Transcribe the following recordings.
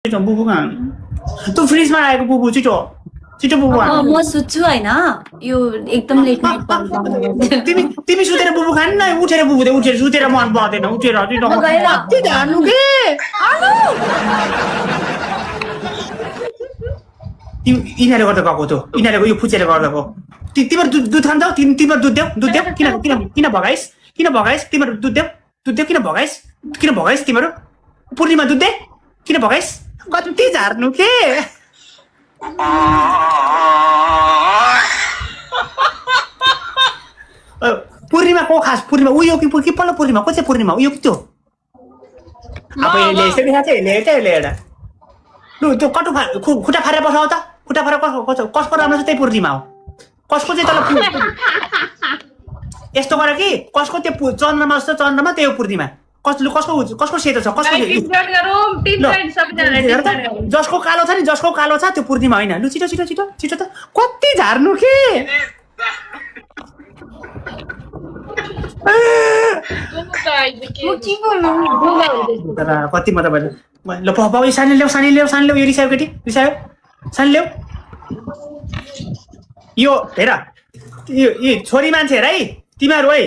种बुबु कहाँ तँ फ्रिजमा राखेको बुबु छिटो छिटो बुबु म सुत्छु होइन यो एकदम लेट नाइट कल तिमी तिमी सुतेर बुबु खान न उठेर बुबु दे उठेर सुतेर मन पर्दैन उठेर छिटो कति ढाड्नु के यिनीहरूले गर्दा गएको त्यो यिनीहरूले यो फुचेर गर्दा गएको तिमीहरू दुध खान्छौ तिमीहरू दुध देऊ किन किन किन भगाइस् तिमीहरू दुध देऊ किन भगाइस् तिमीहरू पूर्णिमा दुध दे किन भगाइस् कति झार्नु के पूर्णिमा को खास पूर्णिमा उयो कि पल्लो पूर्णिमा को चाहिँ पूर्णिमा उयो त्यो अब यसले यसरी खान्छ यसले एउटा लु त्यो कटु खुट्टा फारेर बसाउ त खुट्टा फारेर कसको राम्रो छ त्यही पूर्णिमा हो कसको चाहिँ तल यस्तो गर कि कसको त्यो चन्द्रमा जस्तो चन्द्रमा त्यही हो पूर्णिमा कसको सेतो छ कसको जसको कालो छ नि जसको कालो छ त्यो पूर्णिमा होइन लु छिटो छिटो छिटो छिटो त कति झार्नु के कति म तपाईँ ल बाबा सानी ल्याऊ यो रिसायो केटी रिसायो सानी ल्याऊ यो हेर यो छोरी मान्छे हेर है तिमीहरू है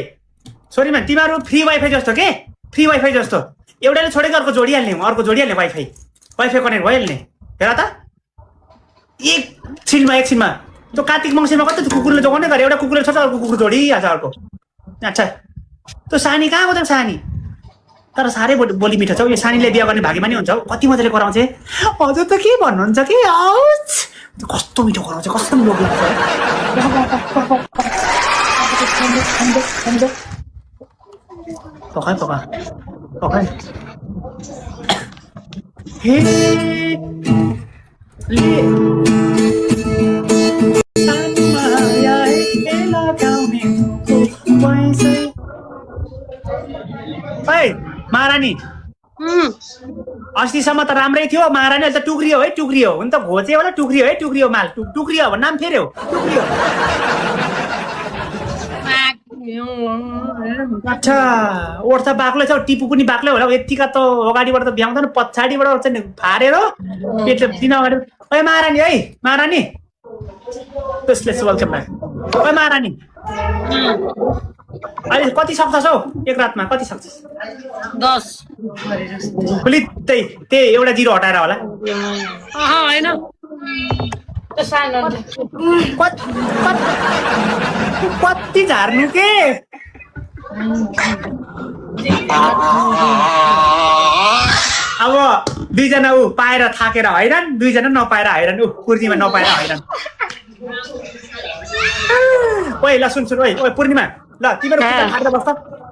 छोरी मान्छे तिमीहरू फ्री वाइफाई जस्तो के फ्री वाइफाई जस्तो एउटाले छोडेको अर्को जोडिहाल्ने वाइफाई कनेक्ट भइहाल्ने हेर त एकछिनमा त्यो कार्तिक मङ्सिरमा कति कुकुरले जोगाउने गरे एउटा कुकुरले छोड्छ अर्को कुकुर जोडिहाल्छ अर्को अच्छा त्यो सानी कहाँको त सानी तर साह्रै बोली मिठो छ यो सानीले बिहा गर्ने भाग्यमा नि हुन्छ कति मजाले कराउँछ हजुर त के भन्नुहुन्छ कि आउच कस्तो मिठो कराउँछ कस्तो लोक लाग्छ पकाइ हे ले महारानी अस्तिसम्म त राम्रै थियो महारानी अहिले त टुक्रियो है टुक्रियो हुन त घोचे होला टुक्रियो माल टुक्रियो अब नाम फेरि हो टुक्रियो अच्छा ओठ त बाक्लै छ टिपु पनि बाक्लै होला यतिका त अगाडिबाट त भ्याउँदैन पछाडिबाट चाहिँ फारेर पेटले दिन अगाडि ओए महारानी वेलकम ब्याक ओए महारानी अहिले कति सक्छस् हौ एक रातमा कति सक्छस् 10 त्यही एउटा जिरो हटाएर होला होइन कति झार्नु के अब दुईजना ऊ पाएर थाकेर हैरान दुईजना नपाएर हैरान ऊ पूर्णिमा नपाएर हैरान ओइ ल सुन ओइ पूर्णिमा ल तिमीहरू खाएर बस्छ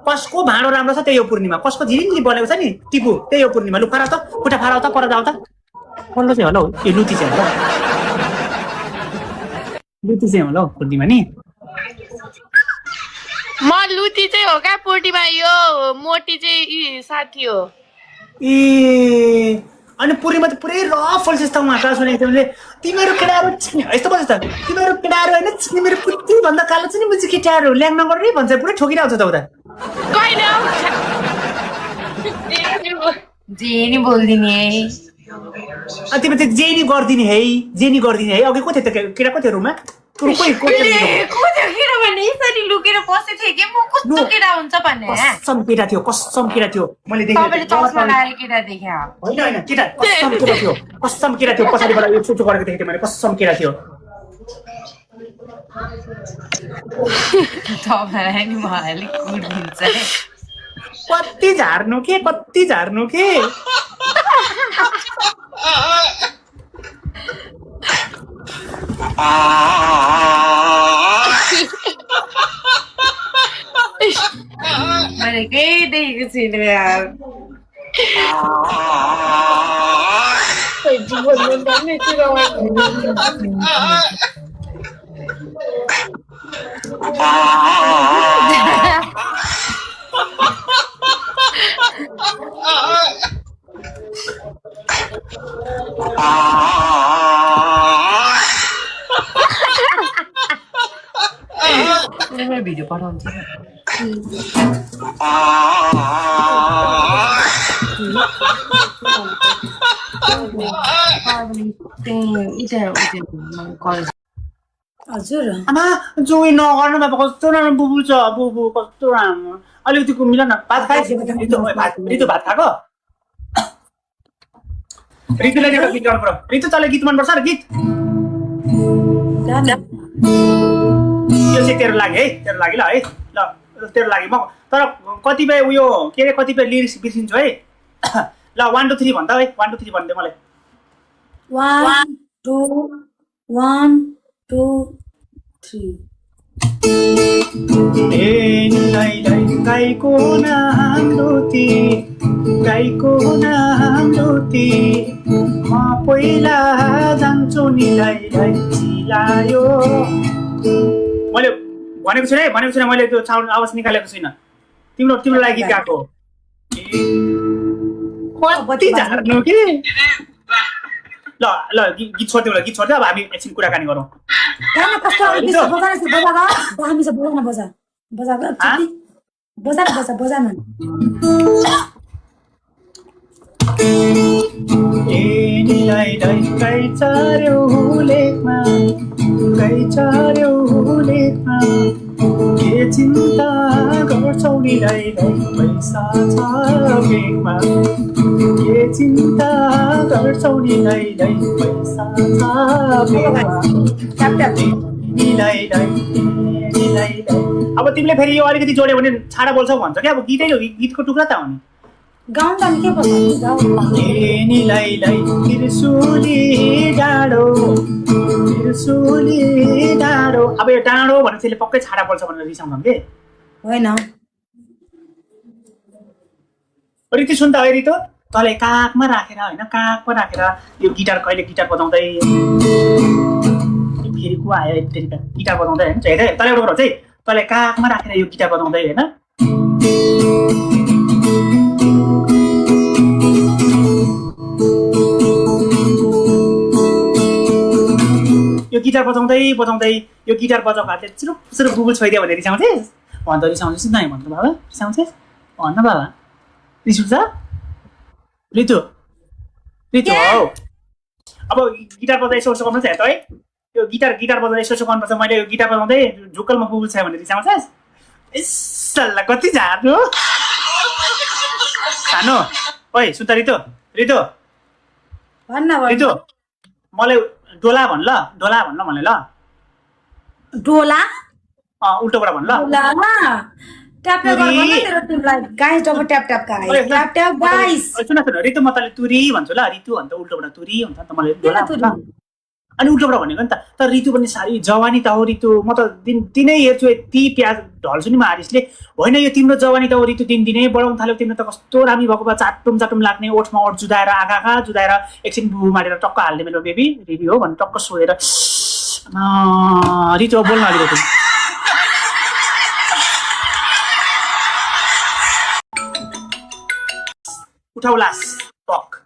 कसको भाँडो राम्रो छ त्यही हो पूर्णिमा कसको झिलिङली बनेको छ नि टिपु त्यही हो पूर्णिमा लु फारा त खुट्टा फाराउ त पर जाऊ त कसलो चाहिँ होला हौ यो लुती चाहिँ होला हौ पूर्णिमा नि म लुती चाहिँ हो क्या पूर्णिमा यो मोटी चाहिँ साथी हो ए अनि पूर्णिमा त पुरै रफ जस्तो उहाँ सुनेको थियो मैले तिमीहरू केटाहरू यस्तो बस्छ त तिमीहरू केटाहरू होइन तिमीहरू पुति भन्दा कालो छ नि मुझे केटाहरू ल्याङ नगर्ने भन्छ पुरै ठोकिरहेको छ त उता जे नि बोल्दिने है तिमी त जे नि गरिदिने है अघि को थियो त केटा को थियो रुममा लुकेर बसेको थिएँ कि म कस्तो केटा हुन्छ भन्ने कसम केटा थियो मैले देखेँ होइन केटा कसम केटा थियो पछाडिबाट यो चुचो गरेको देखेको थिएँ मैले कसम केटा थियो तपाईँलाई नि मलाई अलिक कुर्दिन्छ कति झार्नु के मैले केही देखेको छुइनँ यार मैं वीडियो पठाउँछु हजुर आमा जोई नगर्नु बाबा कस्तो राम्रो बुबु छ बुबु कस्तो राम्रो अलिकति मिल न भात खाए रितु भात खाएको रितुलाई एउटा गीत गाउनु पर्यो रितु तँलाई गीत मनपर्छ र गीत यो चाहिँ तेरो लागि है तेरो लागि ल है ल तेरो लागि म तर कतिपय उयो के अरे कतिपय लिरिक्स बिर्सिन्छु है ल 1 2 3 भन्दा है 1 2 3 भन्दै मलाई 1 2 1 2 3 गाईको नाम लोती गाईको नाम लोती म पहिला जान्छु नि लाई चिलायो मैले भनेको छु है मैले त्यो साउन्ड आवाज निकालेको छुइनँ तिम्रो लागि गीत गाएको कति झार्नु के ल गीत छोड्दिउँ ल गीत छोड्दिउँ अब हामी एकछिन कुराकानी गरौँ गाना कस्तो बजा हामी सब बजा बजा बजा बजा बजा बजा न निलाई गाई चार्यो लेखमा के चिन्ता गर्छौ निलाई पैसा छ बेगमा के चिन्ता गर्छौ निलाई पैसा छ बेगमा निलाई अब तिमीले फेरि यो अलिकति जोड्यो भने छाडा बोल्छौ भन्छ क्या अब गीतै हो गीतको टुक्रा त हो नि गाउँ त के पर्छ निलाई त्रिशुली डाँडो अब यो डाँडो भने त्यसले पक्कै छाडा बोल्छ भनेर रिसाउँछन् के होइन रितु सुन त है रितु तँलाई काखमा राखेर होइन काखमा राखेर यो गिटार कहिले गिटार बजाउँदै फेरि को आयो गिटार बजाउँदै होइन हेर तँलाई एउटा कुरा चाहिँ तँलाई काखमा राखेर यो गिटार बजाउँदै होइन यो गिटार बजाउँदै यो गिटार बजाएको हातले सुरु गुगल छोइदियो भने रिसाउँछेस् भन्छ रिसाउँछेस् नै भन्छ बाबा रिसाउँछेस् भन्न बाबा रिस उठ्छ रितु हौ अब गिटार बजाइ यसो गर्नुपर्छ हेर त है यो गिटार बजाइ यसो गर्नुपर्छ मैले यो गिटार बजाउँदै झुक्कलमा गुगल छ भने रिसाउँछेस् यसल्ला कति झार्नु खानु ओइ सुन्त रितु भन्न रितु मलाई डोला भन् ल भने ल डोला उल्टोबाट भन् ल ट्याप ट्याप गर्न तेरो टिमलाई guys double tap tap guys सुन रितु म तँलाई तुरी भन्छु ल रितु अन्त उल्टोबाट तुरी हुन्छ नि त मलाई डोला अनि उल्टोबाट भनेको नि त तर रितु पनि साह्रै जवानी त हो रितु म त दिनै हेर्छु यति प्याज ढल्छु नि म हारिसले होइन यो तिम्रो जवानी त हो रितु दिनदिनै बढाउनु थाल्यो तिम्रो त कस्तो रामी भएको भए चाटुम लाग्ने ओठमा ओठ जुदाएर आँखा जुदाएर एकछिन बुबु मारेर टक्क हाल्ने मेरो बेबी रेडी हो भनेर टक्क सोधेर रितु बोल्न अलिकति उठाउ लास टक